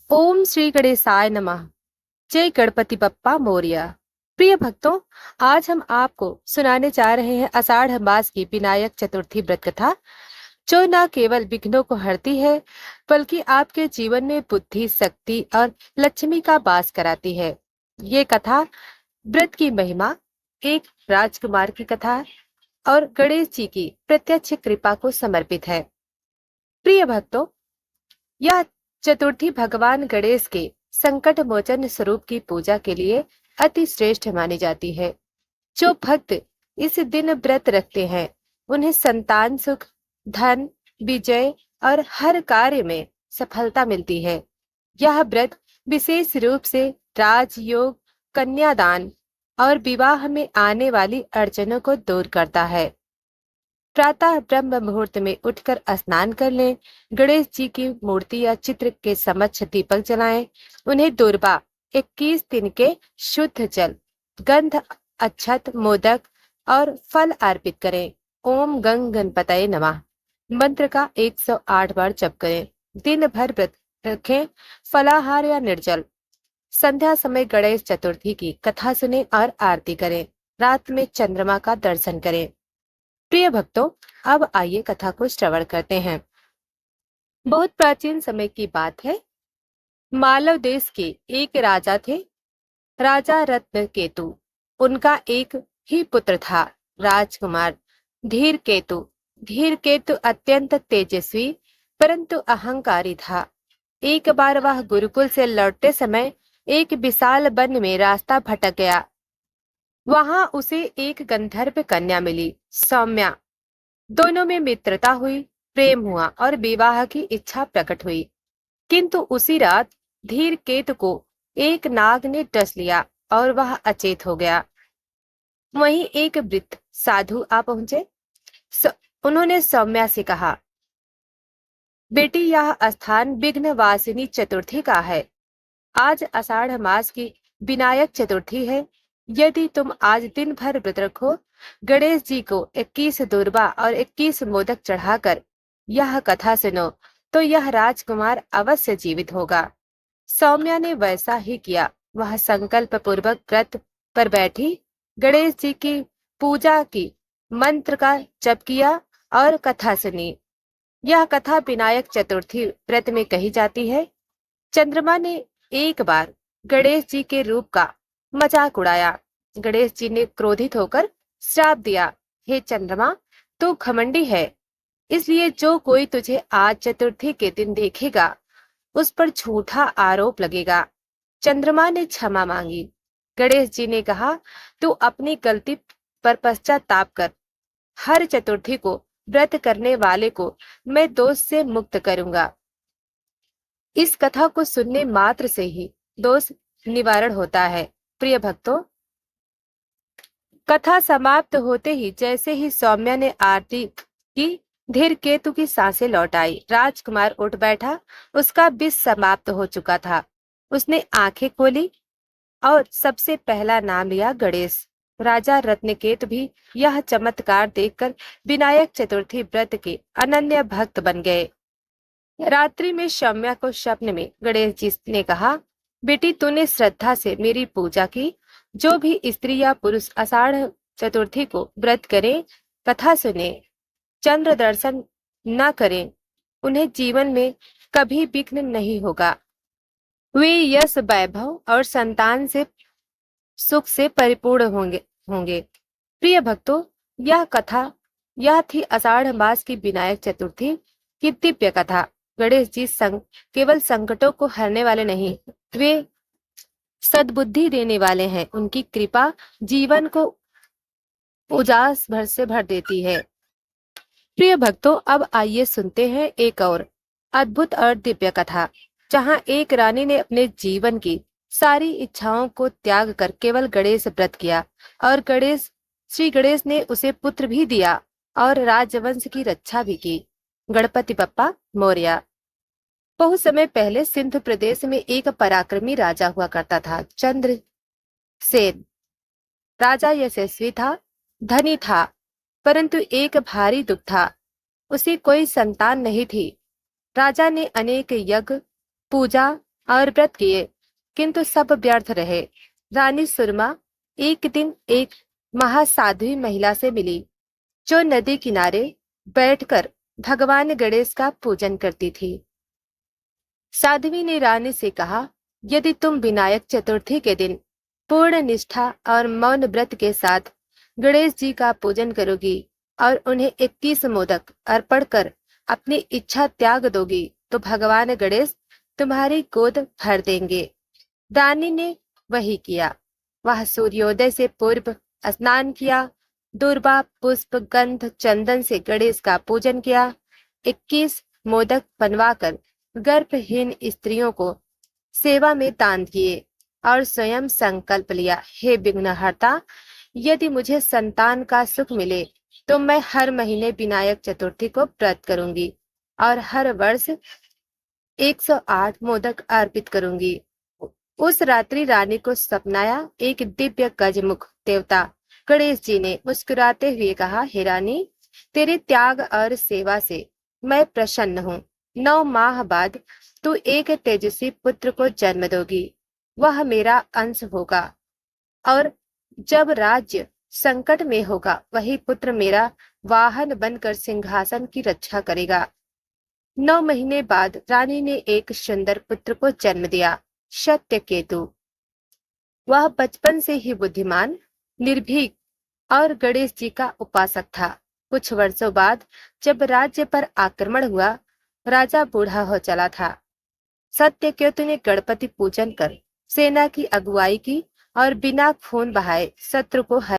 ओम श्री गणेशाय नमः। जय गणपति बप्पा मोरया। प्रिय भक्तों, आज हम आपको सुनाने जा रहे हैं आषाढ़ मास की विनायक चतुर्थी व्रत कथा, जो न केवल विघ्नों को हरती है बल्कि आपके जीवन में बुद्धि, शक्ति और लक्ष्मी का वास कराती है। ये कथा व्रत की महिमा, एक राजकुमार की कथा और गणेश जी की प्रत्यक्ष कृपा को समर्पित है। प्रिय भक्तों, यह चतुर्थी भगवान गणेश के संकट मोचन स्वरूप की पूजा के लिए अति श्रेष्ठ मानी जाती है। जो भक्त इस दिन व्रत रखते हैं, उन्हें संतान सुख, धन, विजय और हर कार्य में सफलता मिलती है। यह व्रत विशेष रूप से राजयोग, कन्यादान और विवाह में आने वाली अड़चनों को दूर करता है। प्रातः ब्रह्म मुहूर्त में उठकर स्नान कर लें। गणेश जी की मूर्ति या चित्र के समक्ष दीपक जलाएं। उन्हें दुर्वा 21 दिन के शुद्ध जल, गंध, अक्षत, मोदक और फल अर्पित करें। ओम गंग गणपतये नमः मंत्र का 108 बार जप करें। दिन भर व्रत रखें, फलाहार या निर्जल। संध्या समय गणेश चतुर्थी की कथा सुने और आरती करें। रात में चंद्रमा का दर्शन करें। प्रिय भक्तों, अब आइए कथा को श्रवण करते हैं। बहुत प्राचीन समय की बात है। मालव देश के एक राजा थे, राजा रत्न केतु। उनका एक ही पुत्र था, राजकुमार धीर केतु। धीर केतु अत्यंत तेजस्वी परंतु अहंकारी था। एक बार वह गुरुकुल से लौटते समय एक विशाल वन में रास्ता भटक गया। वहां उसे एक गंधर्व कन्या मिली, सौम्या। दोनों में मित्रता हुई, प्रेम हुआ और विवाह की इच्छा प्रकट हुई। किंतु उसी रात धीर केतु को एक नाग ने डस लिया और वह अचेत हो गया। वहीं एक वृद्ध साधु आ पहुंचे। स, उन्होंने सौम्या से कहा, बेटी, यह स्थान विघ्न वासिनी चतुर्थी का है। आज आषाढ़ मास की विनायक चतुर्थी है। यदि तुम आज दिन भर व्रत रखो, गणेश जी को 21 दूर्वा और 21 मोदक चढ़ाकर यह कथा सुनो, तो यह राजकुमार अवश्य जीवित होगा। सौम्या ने वैसा ही किया। वह संकल्प पूर्वक व्रत पर बैठी, गणेश जी की पूजा की, मंत्र का जप किया और कथा सुनी। यह कथा विनायक चतुर्थी व्रत में कही जाती है। चंद्रमा ने एक बार गणेश जी के रूप का मजाक उड़ाया। गणेश जी ने क्रोधित होकर श्राप दिया, हे चंद्रमा, तू घमंडी है, इसलिए जो कोई तुझे आज चतुर्थी के दिन देखेगा उस पर झूठा आरोप लगेगा। चंद्रमा ने क्षमा मांगी। गणेश जी ने कहा, तू अपनी गलती पर पश्चाताप कर। हर चतुर्थी को व्रत करने वाले को मैं दोष से मुक्त करूंगा। इस कथा को सुनने मात्र से ही दोष निवारण होता है। प्रिय भक्तों, कथा समाप्त होते ही जैसे ही सौम्या ने आरती की, धीर केतु की सांसें लौट आई। राजकुमार उठ बैठा। उसका विष समाप्त हो चुका था। उसने आंखें खोली और सबसे पहला नाम लिया, गणेश। राजा रत्नकेत भी यह चमत्कार देखकर विनायक चतुर्थी व्रत के अनन्य भक्त बन गए। रात्रि में सौम्या को स्वप्न में गणेश जी ने कहा, बेटी, तूने श्रद्धा से मेरी पूजा की। जो भी स्त्री या पुरुष आषाढ़ चतुर्थी को व्रत करें, कथा सुने, चंद्र दर्शन न करें, उन्हें जीवन में कभी विघ्न नहीं होगा। वे यश, वैभव और संतान से सुख से परिपूर्ण होंगे। प्रिय भक्तों, यह थी आषाढ़ मास की विनायक चतुर्थी की दिव्य कथा। गणेश जी केवल संकटों को हरने वाले नहीं, वे सद्बुद्धि देने वाले हैं। उनकी कृपा जीवन को उजास भर से भर देती है। प्रिय भक्तों, अब आइए सुनते हैं एक और अद्भुत और दिव्य कथा, जहाँ एक रानी ने अपने जीवन की सारी इच्छाओं को त्याग कर केवल गणेश व्रत किया और श्री गणेश ने उसे पुत्र भी दिया और राजवंश की रक्षा भी की। गणपति बप्पा मोरया। बहुत समय पहले सिंध प्रदेश में एक पराक्रमी राजा हुआ करता था, चंद्रसेन। राजा यशस्वी था, धनी था, परंतु एक भारी दुख था, उसे कोई संतान नहीं थी। राजा ने अनेक यज्ञ, पूजा और व्रत किए, किंतु सब व्यर्थ रहे। रानी सुरमा एक दिन एक महासाध्वी महिला से मिली, जो नदी किनारे बैठकर भगवान गणेश का पूजन करती थी। साध्वी ने रानी से कहा, यदि तुम विनायक चतुर्थी के दिन पूर्ण निष्ठा और मौन व्रत के साथ गणेश जी का पूजन करोगी और उन्हें 21 मोदक अर्पण कर अपनी इच्छा त्याग दोगी, तो भगवान गणेश तुम्हारी गोद भर देंगे। रानी ने वही किया। वह सूर्योदय से पूर्व स्नान किया, दूर्वा पुष्प गंध चंदन से गणेश का पूजन किया, 21 मोदक बनवाकर गर्भहीन स्त्रियों को सेवा में दान दिए और स्वयं संकल्प लिया, हे विघ्नहर्ता, यदि मुझे संतान का सुख मिले तो मैं हर महीने विनायक चतुर्थी को व्रत करूंगी और हर वर्ष 108 मोदक अर्पित करूंगी। उस रात्रि रानी को सपनाया एक दिव्य गजमुख देवता गणेश जी ने मुस्कुराते हुए कहा, हे रानी, तेरे त्याग और सेवा से मैं प्रसन्न हूँ। 9 माह बाद तू एक तेजस्वी पुत्र को जन्म दोगी, वह मेरा अंश होगा, और जब राज्य संकट में होगा वही पुत्र मेरा वाहन बनकर सिंहासन की रक्षा करेगा। 9 महीने बाद रानी ने एक सुंदर पुत्र को जन्म दिया, सत्यकेतु। वह बचपन से ही बुद्धिमान, निर्भीक और गणेश जी का उपासक था। कुछ वर्षों बाद जब राज्य पर आक्रमण हुआ, राजा बूढ़ा हो चला था। सत्यकेतु ने गणपति पूजन कर सेना की अगुवाई की और बिना खून बहाए शत्रु को